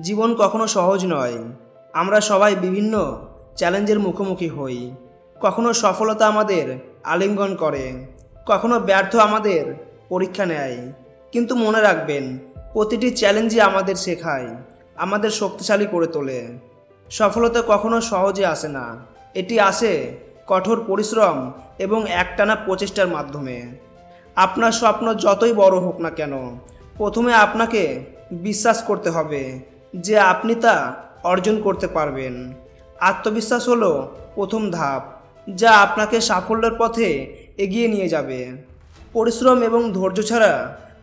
জীবন কখনো সহজ নয়। আমরা সবাই বিভিন্ন চ্যালেঞ্জের মুখোমুখি হই। কখনো সফলতা আমাদের আলিঙ্গন করে, কখনো ব্যর্থ আমাদের পরীক্ষা নেয়। কিন্তু মনে রাখবেন, প্রতিটি চ্যালেঞ্জই আমাদের শেখায়, আমাদের শক্তিশালী করে তোলে। সফলতা কখনো সহজে আসে না, এটি আসে কঠোর পরিশ্রম এবং একটানা প্রচেষ্টার মাধ্যমে। আপনার স্বপ্ন যতই বড় হোক না কেন, প্রথমে আপনাকে বিশ্বাস করতে হবে যে আপনি তা অর্জন করতে পারবেন। আত্মবিশ্বাস হলো প্রথম ধাপ, যা আপনাকে সাফল্যের পথে এগিয়ে নিয়ে যাবে। পরিশ্রম এবং ধৈর্য ছাড়া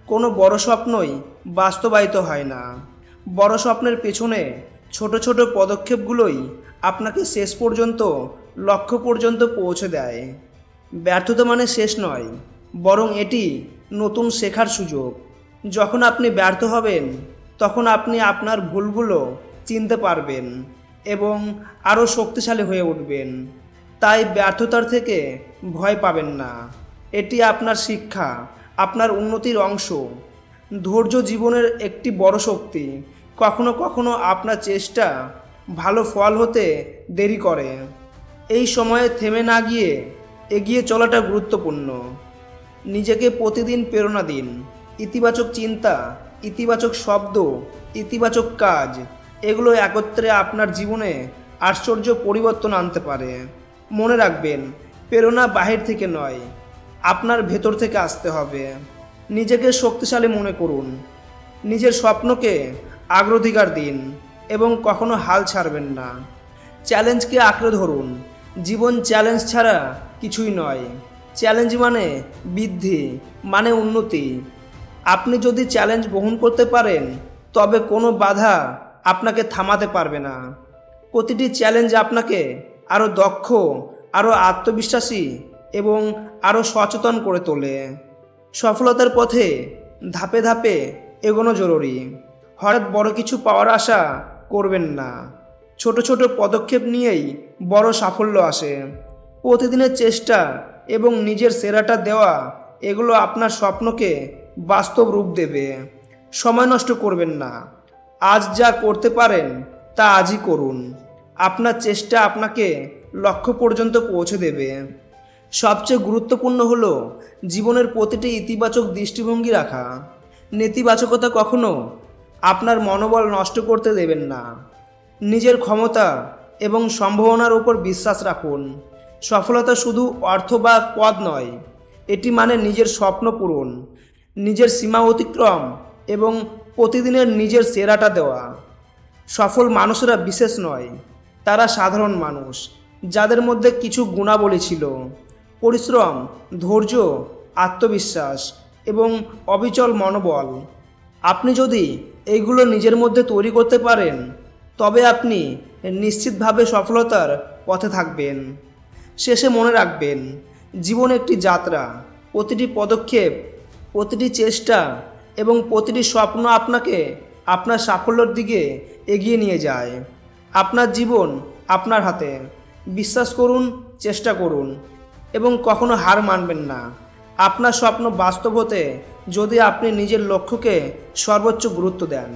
কোনো বড় স্বপ্নই বাস্তবায়িত হয় না। বড় স্বপ্নের পেছনে ছোট ছোট পদক্ষেপগুলোই আপনাকে শেষ পর্যন্ত লক্ষ্য পর্যন্ত পৌঁছে দেয়। ব্যর্থতা মানে শেষ নয়, বরং এটি নতুন শেখার সুযোগ। যখন আপনি ব্যর্থ হবেন, তখন আপনি আপনার ভুলগুলো চিনতে পারবেন এবং আরও শক্তিশালী হয়ে উঠবেন। তাই ব্যর্থতার থেকে ভয় পাবেন না, এটি আপনার শিক্ষা, আপনার উন্নতির অংশ। ধৈর্য জীবনের একটি বড় শক্তি। কখনো কখনো আপনার চেষ্টা ভালো ফল হতে দেরি করে। এই সময়ে থেমে না গিয়ে এগিয়ে চলাটা গুরুত্বপূর্ণ। নিজেকে প্রতিদিন প্রেরণা দিন। ইতিবাচক চিন্তা, ইতিবাচক শব্দ, ইতিবাচক কাজ, এগুলো একত্রে আপনার জীবনে আশ্চর্য পরিবর্তন আনতে পারে। মনে রাখবেন, প্রেরণা বাহির থেকে নয়, আপনার ভেতর থেকে আসতে হবে। নিজেকে শক্তিশালী মনে করুন, নিজের স্বপ্নকে অগ্রাধিকার দিন এবং কখনো হাল ছাড়বেন না। চ্যালেঞ্জকে আঁকড়ে ধরুন। জীবন চ্যালেঞ্জ ছাড়া কিছুই নয়। চ্যালেঞ্জ মানে বৃদ্ধি, মানে উন্নতি। আপনি যদি চ্যালেঞ্জ গ্রহণ করতে পারেন, তবে কোনো বাধা আপনাকে থামাতে পারবে না। প্রতিটি চ্যালেঞ্জ আপনাকে আরও দক্ষ, আরও আত্মবিশ্বাসী এবং আরও সচেতন করে তোলে। সফলতার পথে ধাপে ধাপে এগোনো জরুরি। হঠাৎ বড় কিছু পাওয়ার আশা করবেন না। ছোট ছোট পদক্ষেপ নিয়েই বড় সাফল্য আসে। প্রতিদিনের চেষ্টা এবং নিজের সেরাটা দেওয়া, এগুলো আপনার স্বপ্নকে বাস্তব রূপ দেবে। সময় নষ্ট করবেন না। আজ যা করতে পারেন তা আজই করুন। আপনার চেষ্টা আপনাকে লক্ষ্য পর্যন্ত পৌঁছে দেবে। সবচেয়ে গুরুত্বপূর্ণ হলো জীবনের প্রতিটি ইতিবাচক দৃষ্টিভঙ্গি রাখা। নেতিবাচকতা কখনো আপনার মনোবল নষ্ট করতে দেবেন না। নিজের ক্ষমতা এবং সম্ভাবনার উপর বিশ্বাস রাখুন। সফলতা শুধু অর্থ বা পদ নয়, এটি মানে নিজের স্বপ্ন পূরণ, নিজের সীমা অতিক্রম এবং প্রতিদিনের নিজের সেরাটা দেওয়া। সফল মানুষরা বিশেষ নয়, তারা সাধারণ মানুষ, যাদের মধ্যে কিছু গুণাবলী ছিল: পরিশ্রম, ধৈর্য, আত্মবিশ্বাস এবং অবিচল মনোবল। আপনি যদি এইগুলো নিজের মধ্যে তৈরি করতে পারেন, তবে আপনি নিশ্চিতভাবে সফলতার পথে থাকবেন। শেষে মনে রাখবেন, জীবন একটি যাত্রা। প্রতিটি পদক্ষেপ, প্রতিটি চেষ্টা এবং প্রতিটি স্বপ্ন আপনাকে আপনার সাফল্যের দিকে এগিয়ে নিয়ে যায়। আপনার জীবন আপনার হাতে। বিশ্বাস করুন, চেষ্টা করুন এবং কখনো হার মানবেন না। আপনার স্বপ্ন বাস্তব হতে যদি আপনি নিজের লক্ষ্যকে সর্বোচ্চ গুরুত্ব দেন।